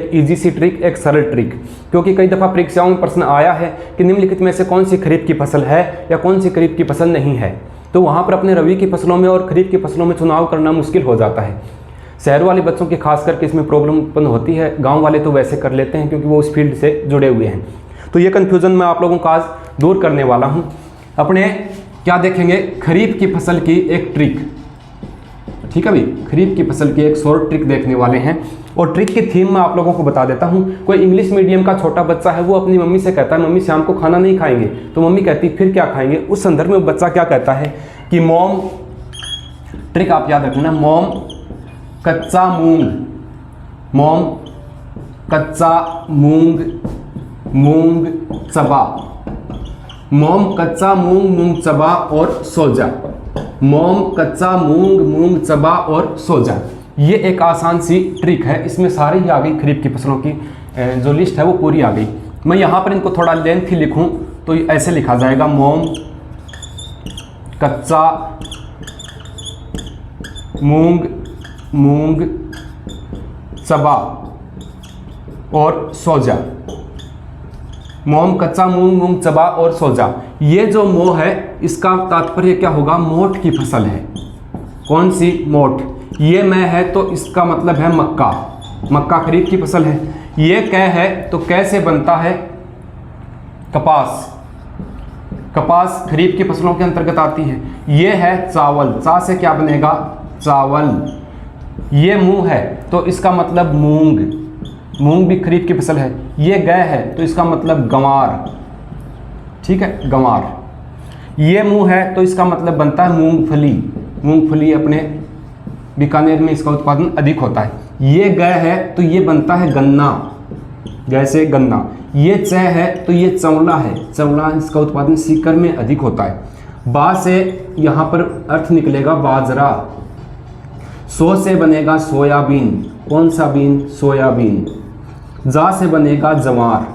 Easy सी trick, एक सरल trick, क्योंकि कई दफ़ा परीक्षाओं में प्रश्न आया है कि निम्नलिखित में से कौन सी खरीफ की फसल है या कौन सी खरीफ की फसल नहीं है। तो वहाँ पर अपने रबी की फसलों में और खरीफ की फसलों में चुनाव करना मुश्किल हो जाता है। शहर वाले बच्चों की खास करके इसमें प्रॉब्लम उत्पन्न होती है, गाँव वाले तो वैसे कर लेते हैं क्योंकि वो उस फील्ड से जुड़े हुए हैं। तो ये कन्फ्यूज़न मैं आप लोगों का आज दूर करने वाला हूँ। अपने क्या देखेंगे, खरीफ की फसल की एक ट्रिक, ठीक है भाई, खरीफ की फसल की एक शॉर्ट ट्रिक देखने वाले हैं। और ट्रिक की थीम मैं आप लोगों को बता देता हूं। कोई इंग्लिश मीडियम का छोटा बच्चा है, वो अपनी मम्मी से कहता है मम्मी शाम को खाना नहीं खाएंगे, तो मम्मी कहती फिर क्या खाएंगे। उस संदर्भ में बच्चा क्या कहता है कि मॉम, ट्रिक आप याद रखना, मॉम कच्चा मूंग, मॉम कच्चा मूंग मूंग चबा, मॉम कच्चा मूंग मूंग चबा और सो जा, मॉम कच्चा मूंग मूंग चबा और सो जा। ये एक आसान सी ट्रिक है, इसमें सारी ही आ गई खरीफ की फसलों की जो लिस्ट है वो पूरी आ गई। मैं यहाँ पर इनको थोड़ा लेंथी लिखूँ तो ऐसे लिखा जाएगा, मॉम कच्चा मूंग मूंग चबा और सो जा, मॉम कच्चा मूंग मूंग चबा और सो जा। ये जो मो है इसका तात्पर्य क्या होगा, मोठ की फसल है। कौन सी, मोठ। ये मैं है तो इसका मतलब है मक्का, मक्का खरीफ की फसल है। ये कै है तो कै से बनता है कपास, कपास खरीफ की फसलों के अंतर्गत आती है। ये है चावल, चा से क्या बनेगा, चावल। ये मूंग है तो इसका मतलब मूंग, मूंग भी खरीफ की फसल है। ये गै है तो इसका मतलब गंवार, ठीक है, गंवार। ये मूंग है तो इसका मतलब बनता है मूंगफली, मूंगफली अपने बीकानेर में इसका उत्पादन अधिक होता है। ये गै है तो ये बनता है गन्ना, जैसे गन्ना। ये चै है तो ये चंवला है, चंवला, इसका उत्पादन सीकर में अधिक होता है। बा से यहाँ पर अर्थ निकलेगा बाजरा, सो से बनेगा सोयाबीन, कौन सा बीन, सोयाबीन। जा से बनेगा जवार,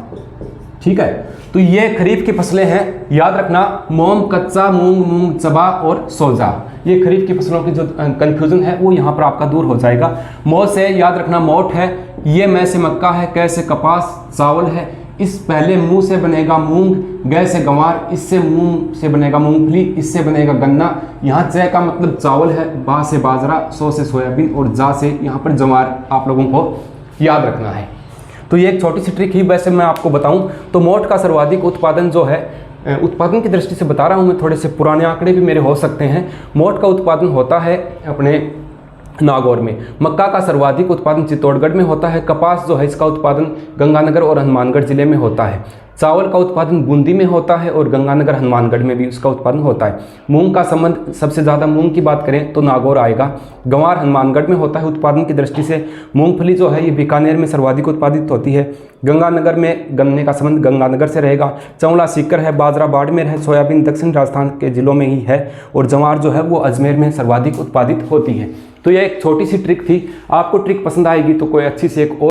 ठीक है। तो ये खरीफ की फसलें हैं, याद रखना, मोम कच्चा मूंग मूंग चबा और सोजा। ये खरीफ की फसलों की जो कंफ्यूजन है वो यहाँ पर आपका दूर हो जाएगा। मो से याद रखना मोठ है, ये मैं से मक्का है, कै से कपास चावल है, इस पहले मुंह से बनेगा मूंग, गै से गंवार, इससे मूंग से बनेगा मूंगफली, इससे बनेगा गन्ना। यहाँ जै का मतलब चावल है, बा से बाजरा, सो से सोयाबीन और जा से यहाँ पर जवार आप लोगों को याद रखना है। तो ये एक छोटी सी ट्रिक ही वैसे मैं आपको बताऊं तो मोठ का सर्वाधिक उत्पादन जो है, उत्पादन की दृष्टि से बता रहा हूं मैं, थोड़े से पुराने आंकड़े भी मेरे हो सकते हैं। मोठ का उत्पादन होता है अपने नागौर में। मक्का का सर्वाधिक उत्पादन चित्तौड़गढ़ में होता है। कपास जो है इसका उत्पादन गंगानगर और हनुमानगढ़ जिले में होता है। चावल का उत्पादन बूंदी में होता है और गंगानगर हनुमानगढ़ में भी उसका उत्पादन होता है। मूंग का संबंध, सबसे ज़्यादा मूंग की बात करें तो नागौर आएगा। गंवार हनुमानगढ़ में होता है उत्पादन की दृष्टि से। मूंगफली जो है ये बीकानेर में सर्वाधिक उत्पादित होती है। गंगानगर में गन्ने का संबंध गंगानगर से रहेगा। चंवला सीकर है, बाजरा बाड़मेर है, सोयाबीन दक्षिण राजस्थान के जिलों में ही है और जवार जो है वो अजमेर में सर्वाधिक उत्पादित होती है। तो यह एक छोटी सी ट्रिक थी। आपको ट्रिक पसंद आएगी तो कोई अच्छी सी एक और